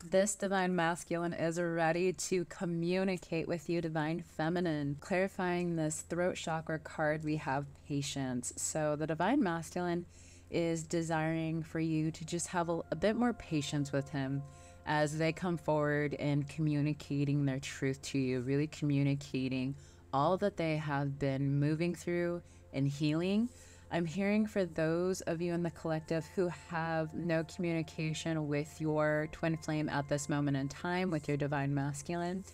This divine masculine is ready to communicate with you, divine feminine. Clarifying this throat chakra card, we have patience. So the divine masculine is desiring for you to just have a bit more patience with him as they come forward and communicating their truth to you, really communicating all that they have been moving through and healing. I'm hearing for those of you in the collective who have no communication with your twin flame at this moment in time, with your divine masculine,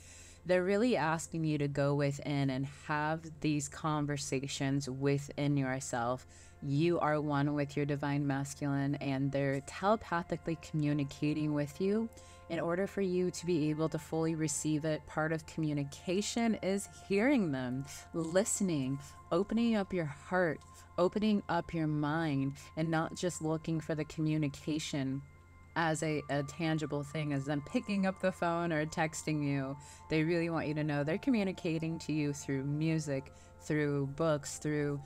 they're really asking you to go within and have these conversations within yourself. You are one with your divine masculine, and they're telepathically communicating with you in order for you to be able to fully receive it. Part of communication is hearing them, listening, opening up your heart, opening up your mind, and not just looking for the communication as a tangible thing, as them picking up the phone or texting you. They really want you to know they're communicating to you through music, through books, through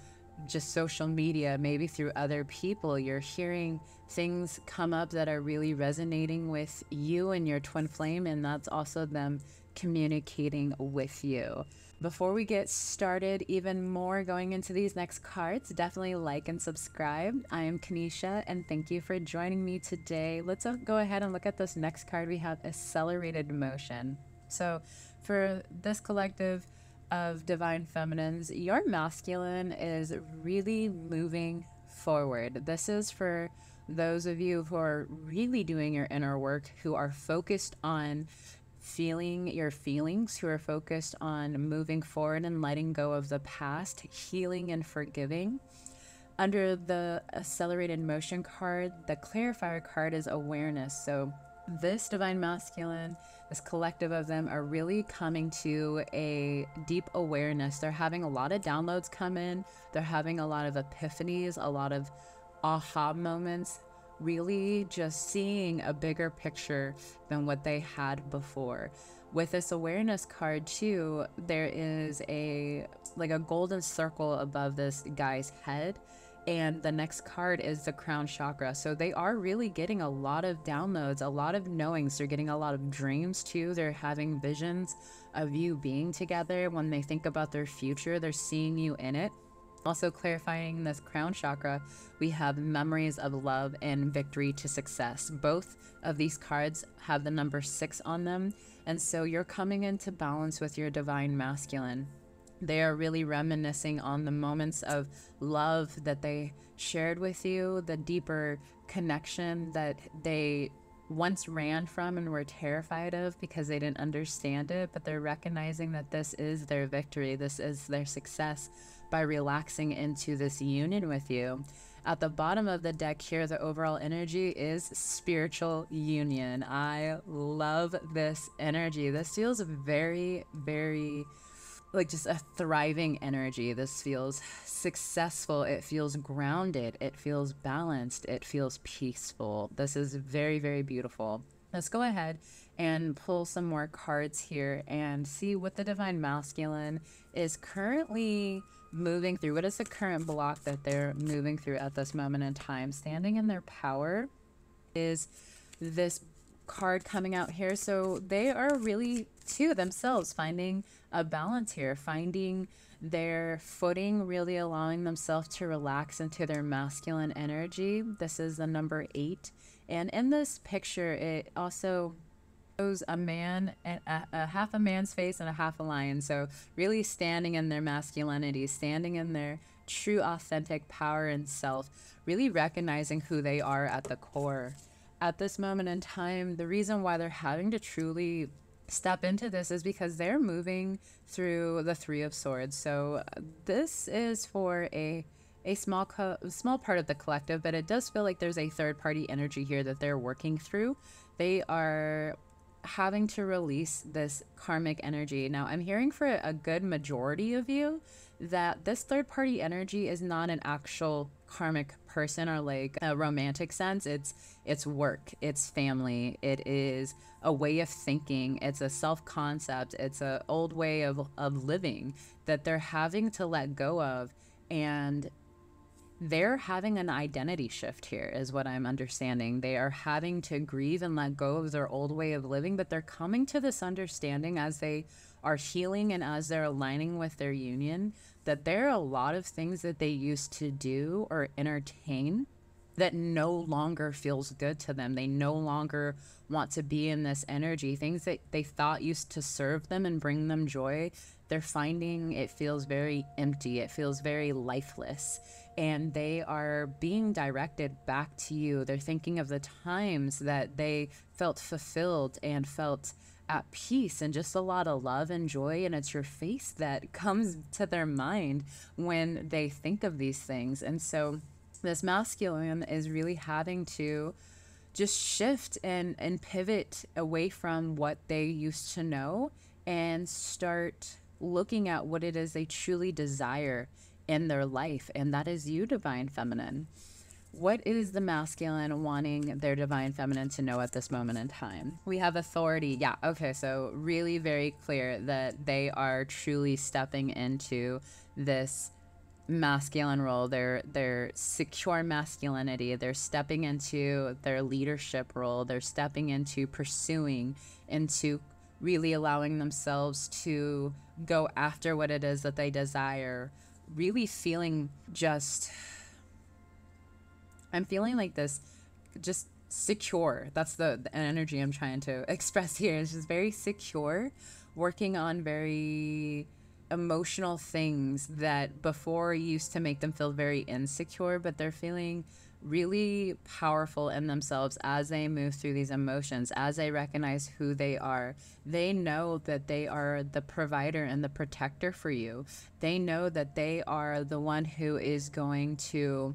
just social media, maybe through other people. You're hearing things come up that are really resonating with you and your twin flame, and that's also them communicating with you. Before we get started even more going into these next cards, definitely like and subscribe. I am Kanisha, and thank you for joining me today. Let's go ahead and look at this next card. We have Accelerated Motion. So for this collective of divine feminines, your masculine is really moving forward. This is for those of you who are really doing your inner work, who are focused on feeling your feelings, who are focused on moving forward and letting go of the past, healing and forgiving. Under the Accelerated Motion card, the Clarifier card is awareness. So this divine masculine, this collective of them, are really coming to a deep awareness. They're having a lot of downloads come in. They're having a lot of epiphanies, a lot of aha moments, really just seeing a bigger picture than what they had before. With this awareness card too, there is a golden circle above this guy's head, and the next card is the crown chakra. So they are really getting a lot of downloads, a lot of knowings. They're getting a lot of dreams too. They're having visions of you being together. When they think about their future, they're seeing you in it. Also clarifying this crown chakra, we have memories of love and victory to success. Both of these cards have the number 6 on them, and so you're coming into balance with your divine masculine. They are really reminiscing on the moments of love that they shared with you, the deeper connection that they once ran from and were terrified of because they didn't understand it, but they're recognizing that this is their victory, this is their success by relaxing into this union with you. At the bottom of the deck here, the overall energy is spiritual union. I love this energy. This feels very, very like just a thriving energy. This feels successful. It feels grounded. It feels balanced. It feels peaceful. This is very, very beautiful. Let's go ahead and pull some more cards here and see what the divine masculine is currently moving through. What is the current block that they're moving through at this moment in time? Standing in their power is this card coming out here. So they are really too themselves finding a balance here, finding their footing, really allowing themselves to relax into their masculine energy. This is the number 8, and in this picture it also shows a man, a half a man's face and a half a lion. So really standing in their masculinity, standing in their true authentic power and self, really recognizing who they are at the core. At this moment in time, the reason why they're having to truly step into this is because they're moving through the 3 of Swords. So this is for a small part of the collective, but it does feel like there's a third party energy here that they're working through. They are having to release this karmic energy. Now, I'm hearing for a good majority of you that this third party energy is not an actual karmic person or like a romantic sense. It's work, it's family, it is a way of thinking, it's a self-concept, it's an old way of living that they're having to let go of. And they're having an identity shift here, is what I'm understanding. They are having to grieve and let go of their old way of living, but they're coming to this understanding as they are healing and as they're aligning with their union, that there are a lot of things that they used to do or entertain that no longer feels good to them. They no longer want to be in this energy. Things that they thought used to serve them and bring them joy, they're finding it feels very empty. It feels very lifeless. And they are being directed back to you. They're thinking of the times that they felt fulfilled and felt at peace and just a lot of love and joy. And it's your face that comes to their mind when they think of these things. And so this masculine is really having to just shift and pivot away from what they used to know and start looking at what it is they truly desire in their life. And that is you, divine feminine. What is the masculine wanting their divine feminine to know at this moment in time? We have authority. Yeah. Okay. So really very clear that they are truly stepping into this masculine role, their secure masculinity. They're stepping into their leadership role. They're stepping into pursuing, into really allowing themselves to go after what it is that they desire, really feeling just, I'm feeling like this, just secure. That's the energy I'm trying to express here. It's just very secure, working on very emotional things that before used to make them feel very insecure, but they're feeling really powerful in themselves as they move through these emotions, as they recognize who they are. They know that they are the provider and the protector for you. They know that they are the one who is going to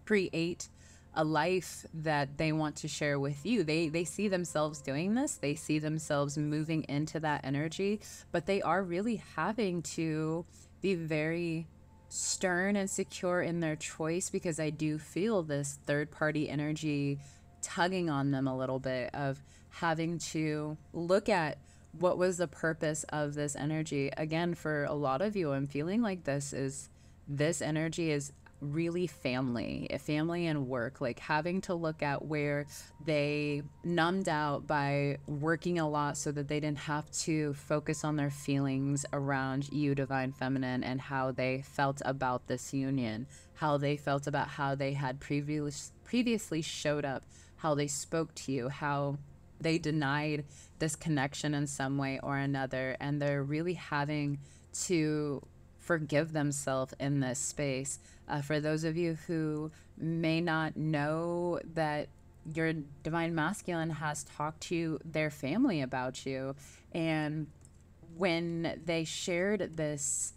create a life that they want to share with you. They see themselves doing this. They see themselves moving into that energy, but they are really having to be very stern and secure in their choice, because I do feel this third party energy tugging on them a little bit, of having to look at what was the purpose of this energy. Again, for a lot of you, I'm feeling like this energy is really family and work, like having to look at where they numbed out by working a lot so that they didn't have to focus on their feelings around you, divine feminine, and how they felt about this union, how they felt about how they had previously showed up, how they spoke to you, how they denied this connection in some way or another. And they're really having to forgive themselves in this space. For those of you who may not know, that your divine masculine has talked to their family about you, and when they shared this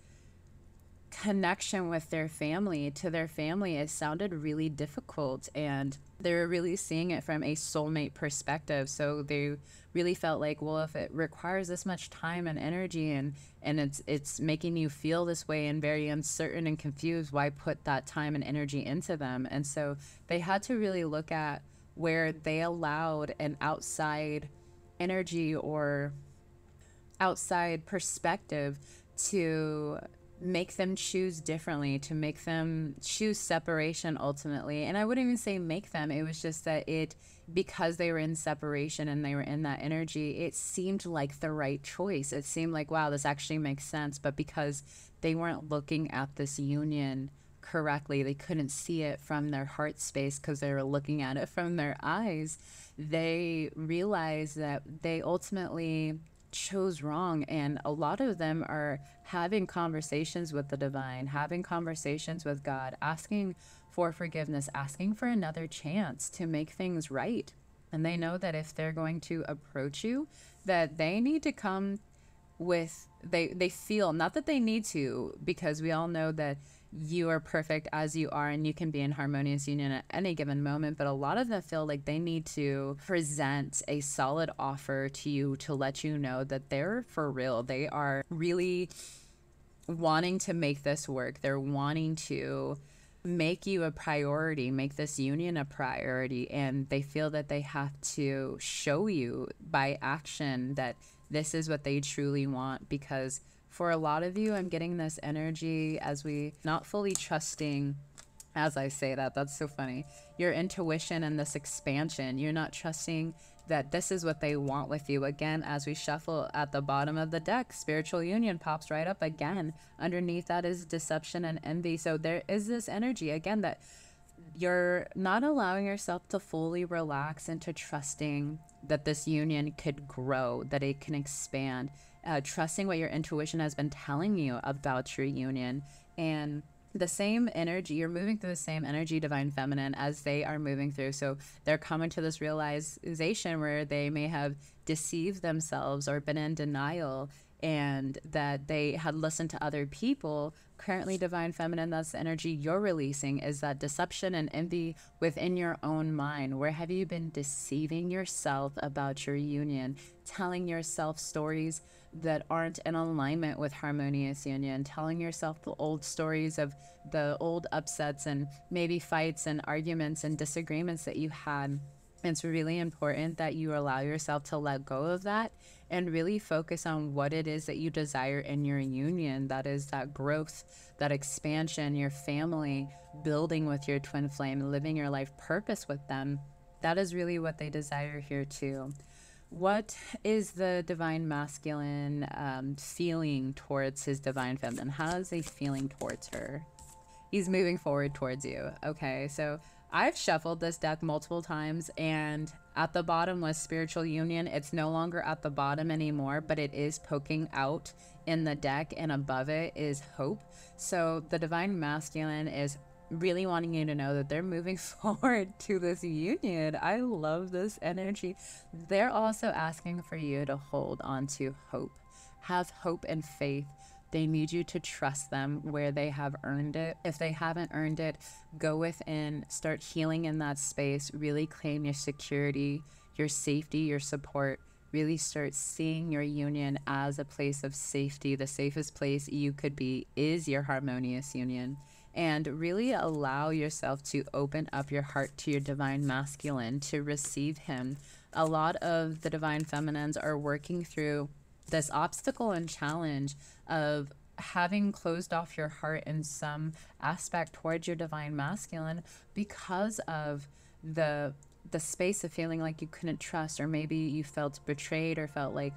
connection with their family, to their family, it sounded really difficult, and they're really seeing it from a soulmate perspective. So they really felt like, well, if it requires this much time and energy, and it's making you feel this way and very uncertain and confused, why put that time and energy into them? And so they had to really look at where they allowed an outside energy or outside perspective to make them choose differently, to make them choose separation ultimately. And I wouldn't even say make them, it was just that because they were in separation and they were in that energy, it seemed like the right choice. It seemed like, wow, this actually makes sense. But because they weren't looking at this union correctly, they couldn't see it from their heart space because they were looking at it from their eyes, they realized that they ultimately chose wrong. And a lot of them are having conversations with the divine, having conversations with God, asking for forgiveness, asking for another chance to make things right. And they know that if they're going to approach you, that they need to come with, they feel, not that they need to, because we all know that you are perfect as you are and you can be in harmonious union at any given moment, but a lot of them feel like they need to present a solid offer to you to let you know that they're for real. They are really wanting to make this work. They're wanting to make you a priority, make this union a priority, and they feel that they have to show you by action that this is what they truly want. Because for a lot of you, I'm getting this energy as we not fully trusting as I say that. That's so funny. Your intuition and this expansion, you're not trusting that this is what they want with you. Again, as we shuffle at the bottom of the deck, spiritual union pops right up again. Underneath that is deception and envy. So there is this energy again that you're not allowing yourself to fully relax into trusting that this union could grow, that it can expand, trusting what your intuition has been telling you about your union. And the same energy, you're moving through the same energy, divine feminine, as they are moving through. So they're coming to this realization where they may have deceived themselves or been in denial, and that they had listened to other people. Currently, divine feminine, that's the energy you're releasing, is that deception and envy within your own mind. Where have you been deceiving yourself about your union, telling yourself stories that aren't in alignment with harmonious union, telling yourself the old stories of the old upsets and maybe fights and arguments and disagreements that you had? It's really important that you allow yourself to let go of that and really focus on what it is that you desire in your union. That is that growth, that expansion, your family, building with your twin flame, living your life purpose with them. That is really what they desire here too. What is the divine masculine feeling towards his divine feminine? How is he feeling towards her? He's moving forward towards you. Okay, so I've shuffled this deck multiple times, and at the bottom was spiritual union. It's no longer at the bottom anymore, but it is poking out in the deck, and above it is hope. So the divine masculine is really wanting you to know that they're moving forward to this union. I love this energy. They're also asking for you to hold on to hope. Have hope and faith. They need you to trust them where they have earned it. If they haven't earned it, go within, start healing in that space, really claim your security, your safety, your support. Really start seeing your union as a place of safety. The safest place you could be is your harmonious union. And really allow yourself to open up your heart to your divine masculine, to receive him. A lot of the divine feminines are working through this obstacle and challenge of having closed off your heart in some aspect towards your divine masculine because of the space of feeling like you couldn't trust, or maybe you felt betrayed or felt like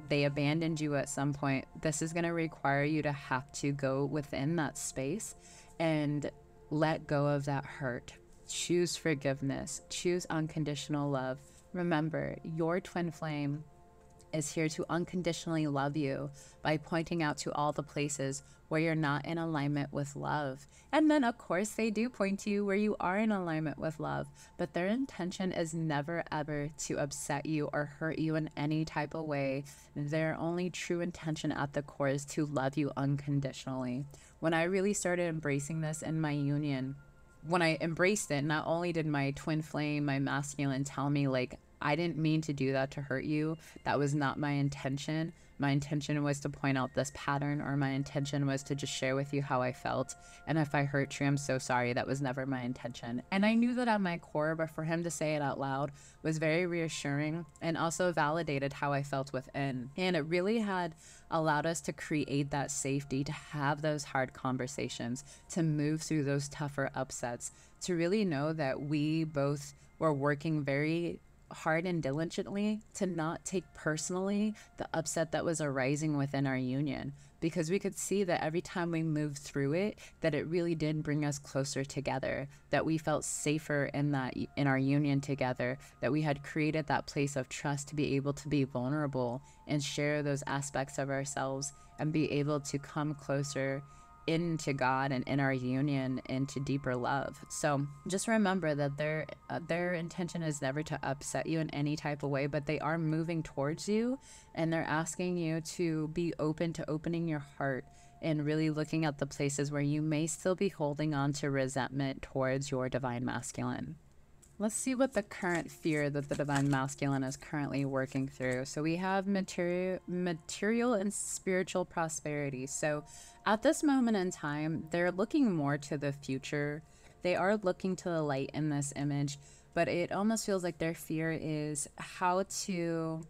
they abandoned you at some point. This is going to require you to have to go within that space and let go of that hurt. Choose forgiveness. Choose unconditional love. Remember, your twin flame is here to unconditionally love you by pointing out to all the places where you're not in alignment with love. And then, of course, they do point to you where you are in alignment with love, but their intention is never, ever to upset you or hurt you in any type of way. Their only true intention at the core is to love you unconditionally. When I really started embracing this in my union, when I embraced it, not only did my twin flame, my masculine, tell me, like, I didn't mean to do that to hurt you. That was not my intention. My intention was to point out this pattern, or my intention was to just share with you how I felt. And if I hurt you, I'm so sorry. That was never my intention. And I knew that at my core, but for him to say it out loud was very reassuring and also validated how I felt within. And it really had allowed us to create that safety, to have those hard conversations, to move through those tougher upsets, to really know that we both were working very hard and diligently to not take personally the upset that was arising within our union, because we could see that every time we moved through it, that it really did bring us closer together, that we felt safer in our union together, that we had created that place of trust to be able to be vulnerable and share those aspects of ourselves and be able to come closer into God and in our union into deeper love. So just remember that their intention is never to upset you in any type of way, but they are moving towards you, and they're asking you to be open to opening your heart and really looking at the places where you may still be holding on to resentment towards your divine masculine. Let's see what the current fear that the divine masculine is currently working through. So we have material and spiritual prosperity. So at this moment in time, they're looking more to the future. They are looking to the light in this image, but it almost feels like their fear is how to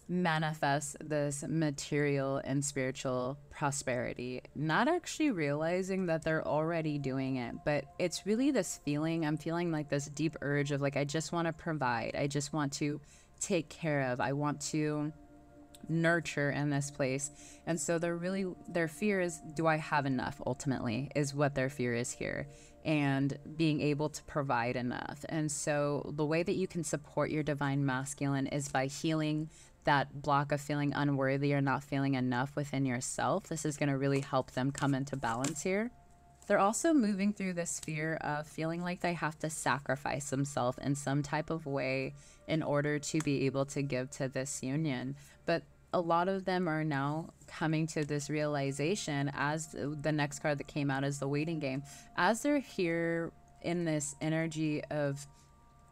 manifest this material and spiritual prosperity, not actually realizing that they're already doing it. But it's really this feeling, I'm feeling like this deep urge of like, I just want to provide, I just want to take care of, I want to nurture in this place. And so their fear is, do I have enough? Ultimately is what their fear is here, and being able to provide enough. And so the way that you can support your divine masculine is by healing that block of feeling unworthy or not feeling enough within yourself. This is going to really help them come into balance here. They're also moving through this fear of feeling like they have to sacrifice themselves in some type of way in order to be able to give to this union. But a lot of them are now coming to this realization, as the next card that came out is the waiting game, as they're here in this energy of,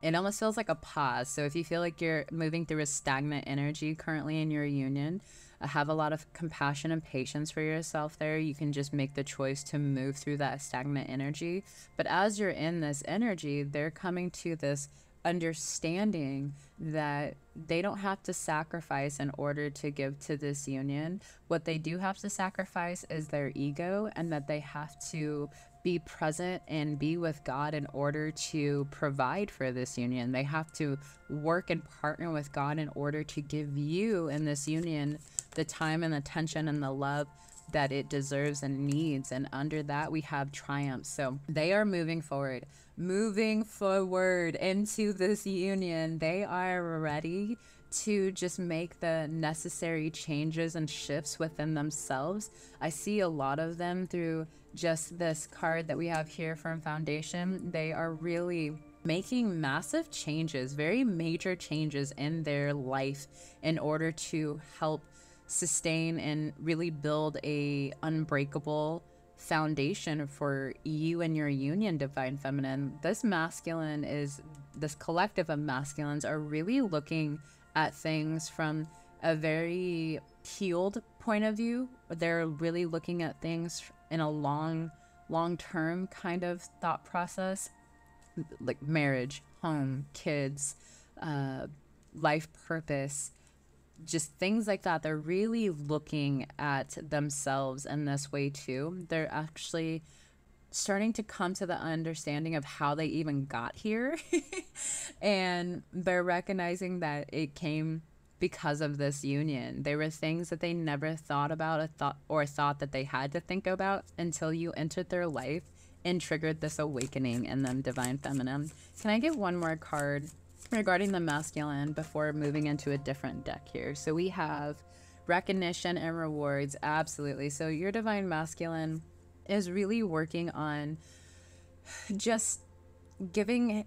it almost feels like a pause. So if you feel like you're moving through a stagnant energy currently in your union, have a lot of compassion and patience for yourself there. You can just make the choice to move through that stagnant energy. But as you're in this energy, they're coming to this understanding that they don't have to sacrifice in order to give to this union. What they do have to sacrifice is their ego, and that they have to be present and be with God in order to provide for this union. They have to work and partner with God in order to give you in this union the time and attention and the love that it deserves and needs. And under that, we have triumph. So they are moving forward into this union. They are ready to just make the necessary changes and shifts within themselves. I see a lot of them through just this card that we have here from Foundation. They are really making massive changes, very major changes in their life in order to help sustain and really build a unbreakable foundation for you and your union, divine feminine. This collective of masculines are really looking at things from a very healed point of view. They're really looking at things in a long-term kind of thought process, like marriage, home, kids, life purpose, just things like that. They're really looking at themselves in this way too. They're actually starting to come to the understanding of how they even got here. And they're recognizing that it came because of this union. There were things that they never thought about or thought that they had to think about until you entered their life and triggered this awakening in them, divine feminine. Can I get one more card regarding the masculine before moving into a different deck here? So we have recognition and rewards. Absolutely. So your divine masculine is really working on just giving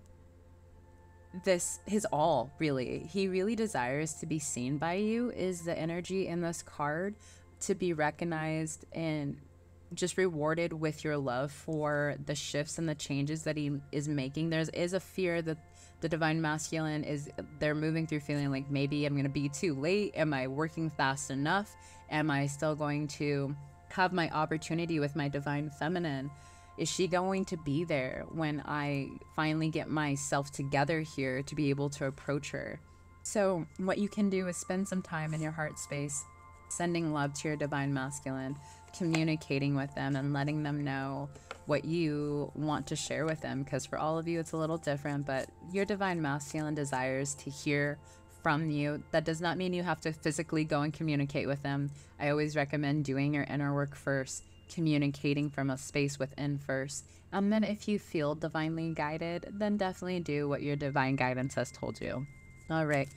this his all. Really, he really desires to be seen by you, is the energy in this card, to be recognized and just rewarded with your love for the shifts and the changes that he is making. There is a fear that the divine masculine they're moving through, feeling like, maybe I'm going to be too late. Am I working fast enough? Am I still going to have my opportunity with my divine feminine? Is she going to be there when I finally get myself together here to be able to approach her? So what you can do is spend some time in your heart space, sending love to your divine masculine, communicating with them and letting them know what you want to share with them. Because for all of you, it's a little different, but your divine masculine desires to hear from you. That does not mean you have to physically go and communicate with them. I always recommend doing your inner work first, communicating from a space within first. And then if you feel divinely guided, then definitely do what your divine guidance has told you. All right.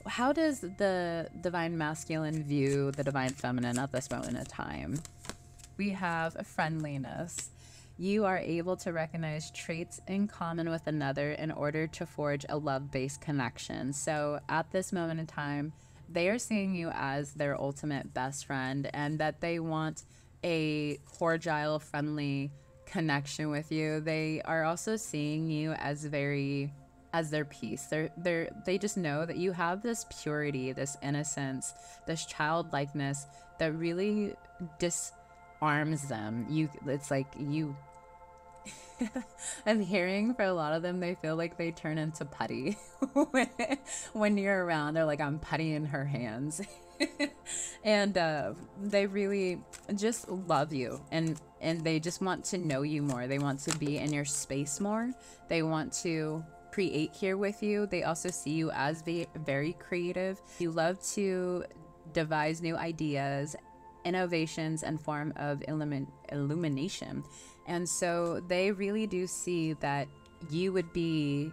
How does the divine masculine view the divine feminine at this moment in time? We have friendliness. You are able to recognize traits in common with another in order to forge a love-based connection. So at this moment in time, they are seeing you as their ultimate best friend, and that they want a cordial, friendly connection with you. They are also seeing you as their peace. They just know that you have this purity, this innocence, this childlikeness that really disarms them. It's like I'm hearing for a lot of them, they feel like they turn into putty when, when you're around. They're like, I'm putty in her hands. And they really just love you, and they just want to know you more. They want to be in your space more. They want to create here with you. They also see you as very creative. You love to devise new ideas, innovations, and form of illumination. And so they really do see that you would be,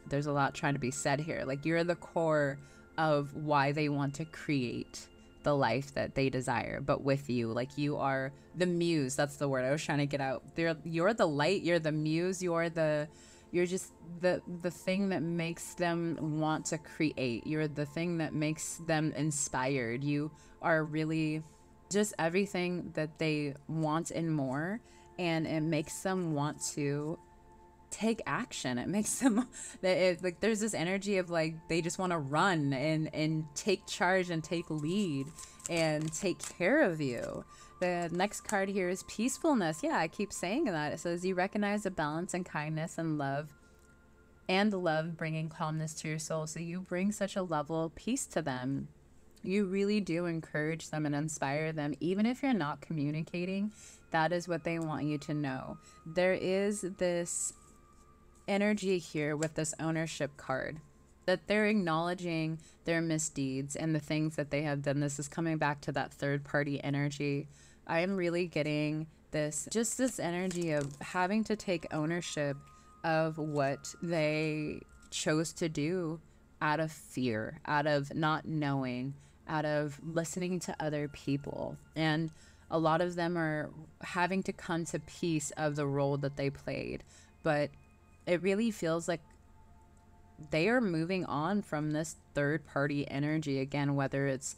there's a lot trying to be said here, like you're the core of why they want to create the life that they desire. But with you, like you are the muse. That's the word I was trying to get out. You're the light, you're the muse, you're just the thing that makes them want to create. You're the thing that makes them inspired. You are really just everything that they want and more, and it makes them want to take action. It makes them like there's this energy of like they just want to run and take charge and take lead and take care of you. The next card here is peacefulness. Yeah, I keep saying that. It says you recognize the balance and kindness and love bringing calmness to your soul. So you bring such a level of peace to them. You really do encourage them and inspire them. Even if you're not communicating, that is what they want you to know. There is this energy here with this ownership card that they're acknowledging their misdeeds and the things that they have done. This is coming back to that third party energy. I am really getting this energy of having to take ownership of what they chose to do out of fear, out of not knowing, out of listening to other people. And a lot of them are having to come to peace of the role that they played. But it really feels like they are moving on from this third party energy again, whether it's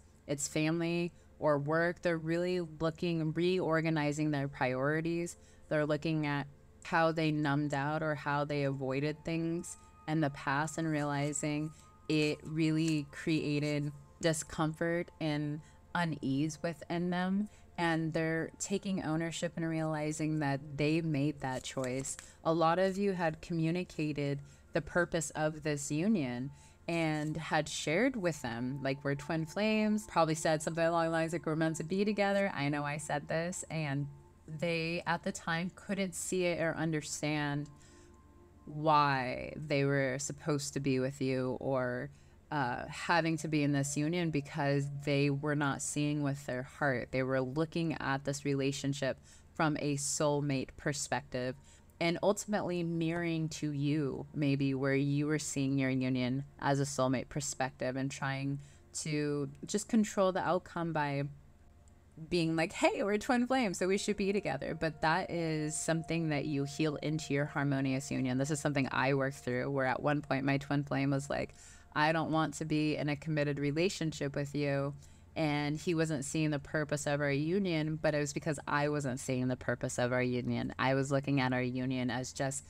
family or work. They're really reorganizing their priorities. They're looking at how they numbed out or how they avoided things in the past and realizing it really created discomfort and unease within them. And they're taking ownership and realizing that they made that choice. A lot of you had communicated the purpose of this union and had shared with them, like we're twin flames, probably said something along the lines like we're meant to be together. I know I said this, and they at the time couldn't see it or understand why they were supposed to be with you or having to be in this union, because they were not seeing with their heart. They were looking at this relationship from a soulmate perspective and ultimately mirroring to you, maybe where you were seeing your union as a soulmate perspective and trying to just control the outcome by being like, hey, we're twin flames, so we should be together. But that is something that you heal into your harmonious union. This is something I worked through, where at one point my twin flame was like, I don't want to be in a committed relationship with you. And he wasn't seeing the purpose of our union, but it was because I wasn't seeing the purpose of our union. I was looking at our union as just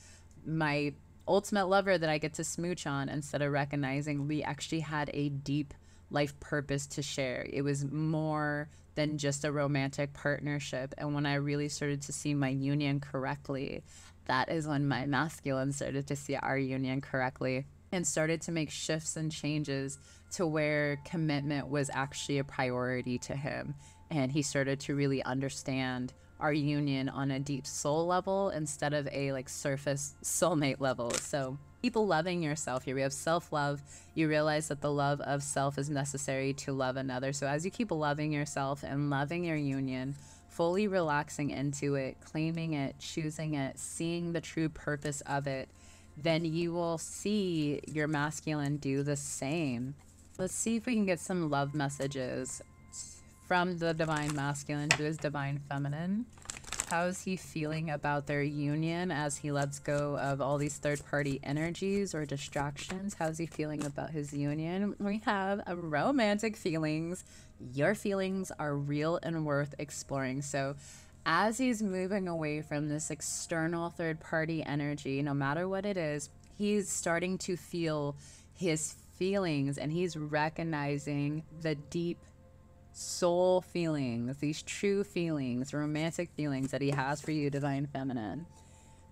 my ultimate lover that I get to smooch on, instead of recognizing we actually had a deep life purpose to share. It was more than just a romantic partnership. And when I really started to see my union correctly, that is when my masculine started to see our union correctly and started to make shifts and changes to where commitment was actually a priority to him. And he started to really understand our union on a deep soul level instead of a like surface soulmate level. So keep loving yourself here. We have self-love. You realize that the love of self is necessary to love another. So as you keep loving yourself and loving your union, fully relaxing into it, claiming it, choosing it, seeing the true purpose of it, then you will see your masculine do the same. Let's see if we can get some love messages from the divine masculine to his divine feminine. How is he feeling about their union as he lets go of all these third-party energies or distractions? How's he feeling about his union? We have romantic feelings. Your feelings are real and worth exploring. So as he's moving away from this external third-party energy, no matter what it is, he's starting to feel his feelings, and he's recognizing the deep soul feelings, these true feelings, romantic feelings that he has for you, Divine Feminine.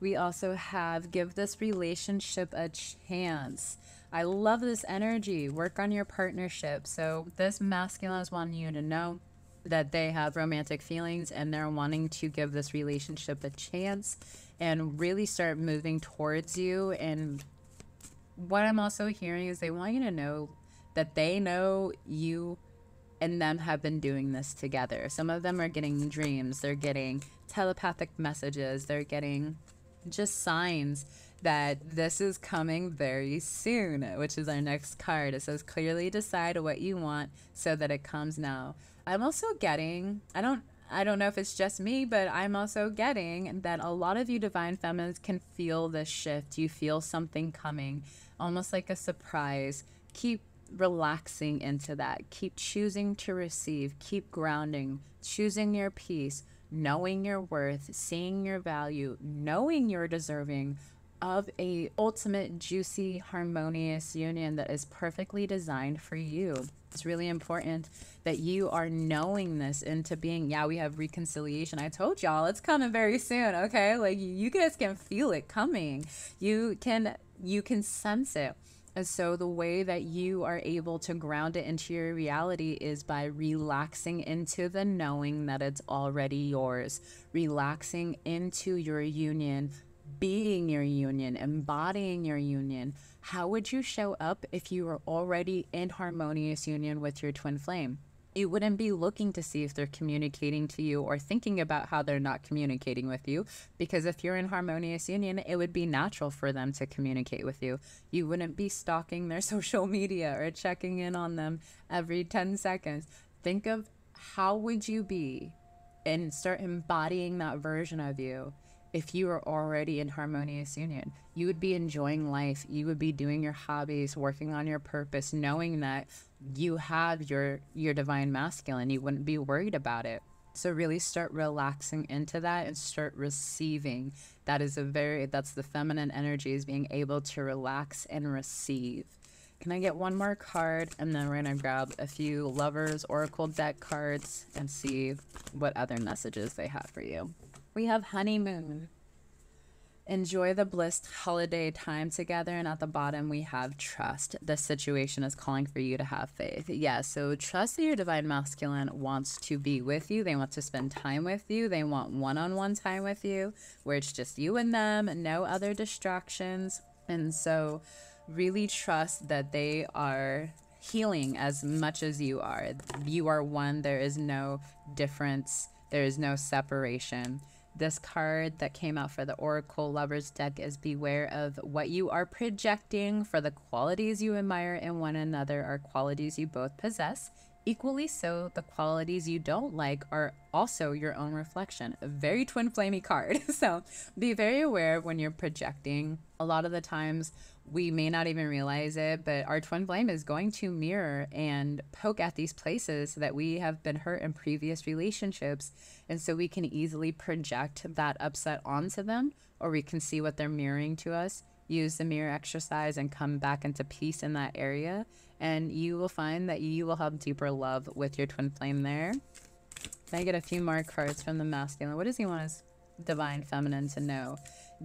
We also have give this relationship a chance. I love this energy. Work on your partnership. So this masculine is wanting you to know that they have romantic feelings and they're wanting to give this relationship a chance and really start moving towards you. And what I'm also hearing is they want you to know that they know you and them have been doing this together. Some of them are getting dreams, they're getting telepathic messages, they're getting just signs that this is coming very soon, which is our next card. It says clearly decide what you want so that it comes now. I'm also getting, I don't know if it's just me, but I'm also getting that a lot of you Divine Feminines can feel this shift. You feel something coming, almost like a surprise. Keep relaxing into that. Keep choosing to receive. Keep grounding, choosing your peace, knowing your worth, seeing your value, knowing you're deserving of a ultimate juicy harmonious union that is perfectly designed for you. It's really important that you are knowing this into being. Yeah, we have reconciliation. I told y'all it's coming very soon, okay? Like you guys can feel it coming. You can sense it. And so the way that you are able to ground it into your reality is by relaxing into the knowing that it's already yours, relaxing into your union, being your union, embodying your union. How would you show up if you were already in harmonious union with your twin flame? You wouldn't be looking to see if they're communicating to you or thinking about how they're not communicating with you, because if you're in harmonious union, it would be natural for them to communicate with you. You wouldn't be stalking their social media or checking in on them every 10 seconds. Think of how would you be and start embodying that version of you if you were already in harmonious union. You would be enjoying life. You would be doing your hobbies, working on your purpose, knowing that you have your divine masculine. You wouldn't be worried about it. So really start relaxing into that and start receiving. That's the feminine energy, is being able to relax and receive. Can I get one more card? And then we're going to grab a few Lovers Oracle deck cards and see what other messages they have for you. We have honeymoon. Enjoy the blissed holiday time together. And at the bottom, we have trust. This situation is calling for you to have faith. Yeah, so trust that your divine masculine wants to be with you. They want to spend time with you. They want one-on-one time with you, where it's just you and them, no other distractions. And so really trust that they are healing as much as you are. You are one. There is no difference. There is no separation. This card that came out for the Oracle Lovers deck is beware of what you are projecting, for the qualities you admire in one another are qualities you both possess. Equally so, the qualities you don't like are also your own reflection. A very twin flamey card. So be very aware when you're projecting. A lot of the times we may not even realize it, but our twin flame is going to mirror and poke at these places that we have been hurt in previous relationships. And so we can easily project that upset onto them, or we can see what they're mirroring to us, use the mirror exercise and come back into peace in that area. And you will find that you will have deeper love with your twin flame there. Can I get a few more cards from the masculine? What does he want his divine feminine to know?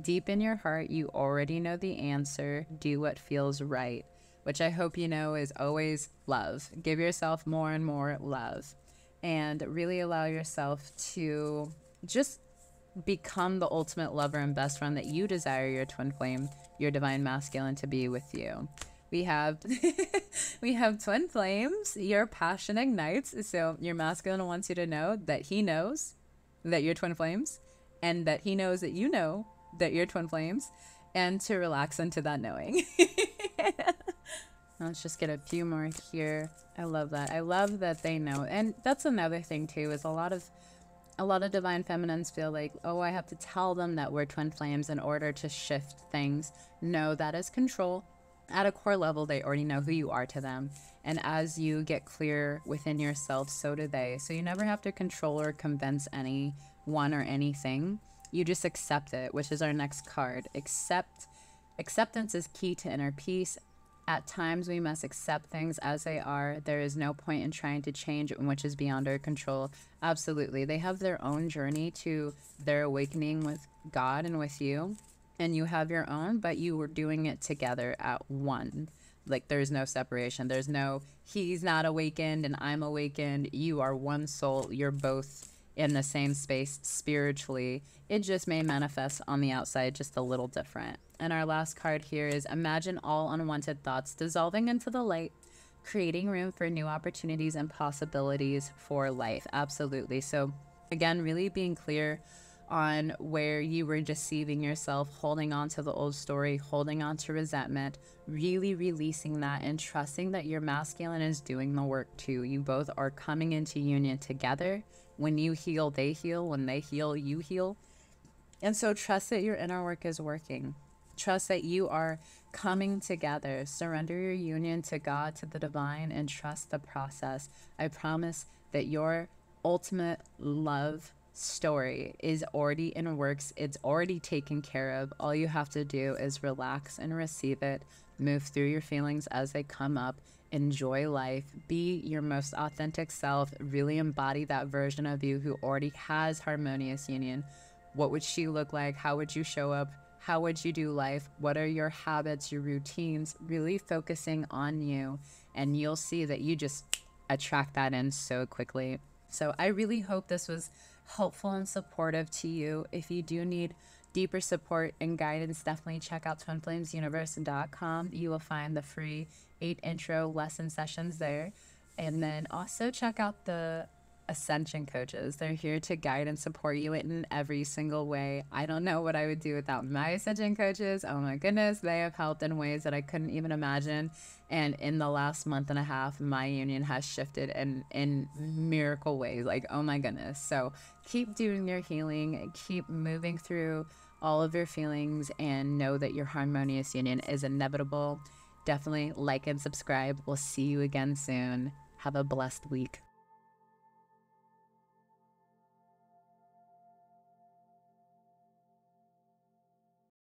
Deep in your heart, you already know the answer. Do what feels right, which I hope you know is always love. Give yourself more and more love, and really allow yourself to just become the ultimate lover and best friend that you desire your twin flame, your divine masculine, to be with you. We have we have twin flames. Your passion ignites. So your masculine wants you to know that he knows that you're twin flames, and that he knows that you know that you're twin flames, and to relax into that knowing. Let's just get a few more here. I love that. I love that they know. And that's another thing too, is a lot of divine feminines feel like, oh, I have to tell them that we're twin flames in order to shift things. No, that is control. At a core level, they already know who you are to them. And as you get clear within yourself, so do they. So you never have to control or convince anyone or anything. You just accept it, which is our next card. Acceptance is key to inner peace. At times, we must accept things as they are. There is no point in trying to change which is beyond our control. Absolutely. They have their own journey to their awakening with God and with you, and you have your own, but you were doing it together at one. Like, there's no separation. There's no, he's not awakened and I'm awakened. You are one soul. You're both in the same space spiritually. It just may manifest on the outside just a little different. And our last card here is imagine all unwanted thoughts dissolving into the light, creating room for new opportunities and possibilities for life. Absolutely. So again, really being clear on where you were deceiving yourself, holding on to the old story, holding on to resentment, really releasing that and trusting that your masculine is doing the work too. You both are coming into union together. When you heal, they heal. When they heal, you heal. And so trust that your inner work is working. Trust that you are coming together. Surrender your union to God, to the divine, and trust the process. I promise that your ultimate love story is already in works. It's already taken care of. All you have to do is relax and receive it. Move through your feelings as they come up. Enjoy life. Be your most authentic self. Really embody that version of you who already has harmonious union. What would she look like? How would you show up? How would you do life? What are your habits, your routines? Really focusing on you, and you'll see that you just attract that in so quickly. So I really hope this was helpful and supportive to you. If you do need deeper support and guidance, definitely check out twinflamesuniverse.com. You will find the free 8 intro lesson sessions there. And then also check out the Ascension coaches. They're here to guide and support you in every single way. I don't know what I would do without my Ascension coaches. Oh my goodness, they have helped in ways that I couldn't even imagine. And in the last month and a half, my union has shifted in miracle ways. Like, oh my goodness. So keep doing your healing, keep moving through all of your feelings, and know that your harmonious union is inevitable. Definitely like and subscribe. We'll see you again soon. Have a blessed week.